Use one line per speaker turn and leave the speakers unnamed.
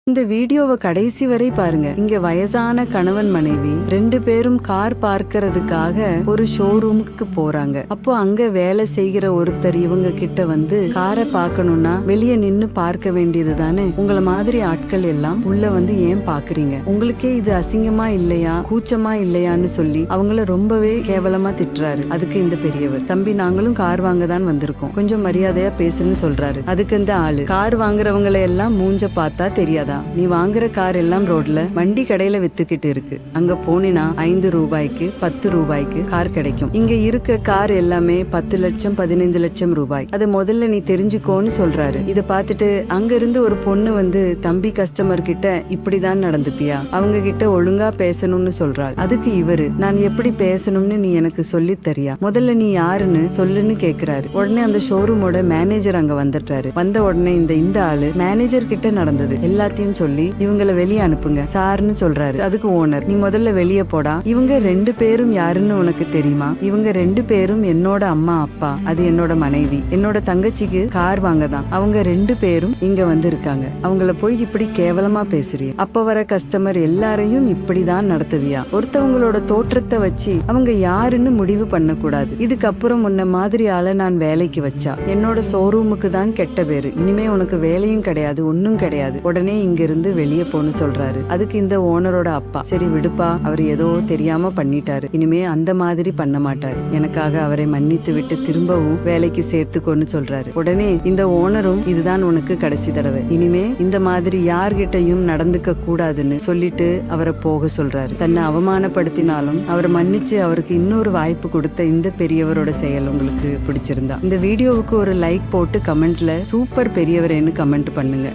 இந்த வீடியோவை கடைசி வரை பாருங்க. இங்க வயசான கணவன் மனைவி 2 பேரும் கார் பார்க்கறதுக்காக ஒரு ஷோரூமுக்கு போறாங்க. அப்போ அங்க வேலை செய்கிற ஒருத்தர் இவங்க கிட்ட வந்து காரை பார்க்கணும்னா வெளியே நின்னு பார்க்க வேண்டியது தானே, உங்களை மாதிரி ஆட்கள் எல்லாம் உள்ள வந்து ஏன் பாக்குறீங்க, உங்களுக்கே இது அசிங்கமா இல்லையா, கூச்சமா இல்லையான்னு சொல்லி அவங்கள ரொம்பவே கேவலமா திட்டுறாரு. அதுக்கு இந்த பெரியவர், தம்பி நாங்களும் கார் வாங்க தான் வந்திருக்கோம், கொஞ்சம் மரியாதையா பேசுன்னு சொல்றாரு. அதுக்கு இந்த ஆளு, கார் வாங்குறவங்களை எல்லாம் மூஞ்ச பார்த்தா தெரியாதா, நீ வாங்குற கார் எல்லாம் ரோட்ல வண்டி கடையில வித்துக்கிட்டு இருக்கு, அங்க போனினா 5 ரூபாய்க்கு 10 ரூபாய்க்கு கார் கிடைக்கும், இங்க இருக்க கார் எல்லாமே 10 லட்சம் 15 லட்சம் ரூபாய், அது முதல்ல நீ தெரிஞ்சுக்கோன்னு சொல்றாரு. இத பார்த்துட்டு அங்க இருந்து ஒரு பொண்ணு வந்து, தம்பி கஸ்டமர் கிட்ட இப்படிதான் நடந்துப்பியா, அவங்க கிட்ட ஒழுங்கா பேசணும்னு சொல்றாள். அதுக்கு இவரு, நான் எப்படி பேசணும்னு நீ எனக்கு சொல்லி தரியா, முதல்ல நீ யாருன்னு சொல்லுன்னு கேக்குறாரு. உடனே அந்த ஷோரூமோட மேனேஜர் அங்க வந்துட்டாரு. வந்த உடனே இந்த ஆளு மேனேஜர் கிட்ட நடந்தது எல்லாத்தையும் சொல்லி இவங்களை வெளியே அனுப்புங்க சார்னு சொல்றாரு. அதுக்கு ஓனர், நீ முதல்ல வெளியே போடா, இவங்க 2 பேரும் யாருன்னு உனக்கு தெரியுமா, இவங்க 2 பேரும் என்னோட அம்மா அப்பா, அது என்னோட மனைவி, என்னோட தங்கச்சிக்கு கார் வாங்க தான் அவங்க 2 பேரும் இங்க வந்து இருக்காங்க, அவங்கள போய் இப்படி கேவலமா பேசுறிய, அப்ப வர கஸ்டமர் எல்லாரையும் இப்படிதான் நடத்துவியா, ஒருத்தவங்களோட தோற்றத்தை வச்சு அவங்க யாருன்னு முடிவு பண்ண கூடாது, இதுக்கப்புறம் உன்ன மாதிரி ஆள நான் வேலைக்கு வச்சா என்னோட ஷோரூமுக்கு தான் கெட்ட பேரு, இனிமே உனக்கு வேலையும் கிடையாது ஒன்னும் கிடையாது, உடனே இங்க இருந்து வெளியே போன்னு சொல்றாரு. அதுக்கு இந்த ஓனரோட அப்பா, சரி விடுப்பா, அவர் ஏதோ தெரியாம பண்ணிட்டாரு, இனிமே அந்த மாதிரி பண்ண மாட்டாரு, எனக்காக அவரை மன்னித்து விட்டு திரும்பவும் வேலைக்கு சேர்த்துக்கோன்னு சொல்றாரு. உடனே இந்த ஓனரும், இதுதான் உனக்கு கடைசி தடவை, இனிமே இந்த மாதிரி யார்கிட்டையும் நடந்துக்க கூடாதுன்னு சொல்லிட்டு அவரை போக சொல்றாரு. தன்னை அவமானப்படுத்தினாலும் அவரை மன்னிச்சு அவருக்கு இன்னொரு வாய்ப்பு கொடுத்த இந்த பெரியவரோட செயல் உங்களுக்கு பிடிச்சிருந்தா இந்த வீடியோவுக்கு ஒரு லைக் போட்டு கமெண்ட்ல சூப்பர் பெரியவரேன்னு கமெண்ட் பண்ணுங்க.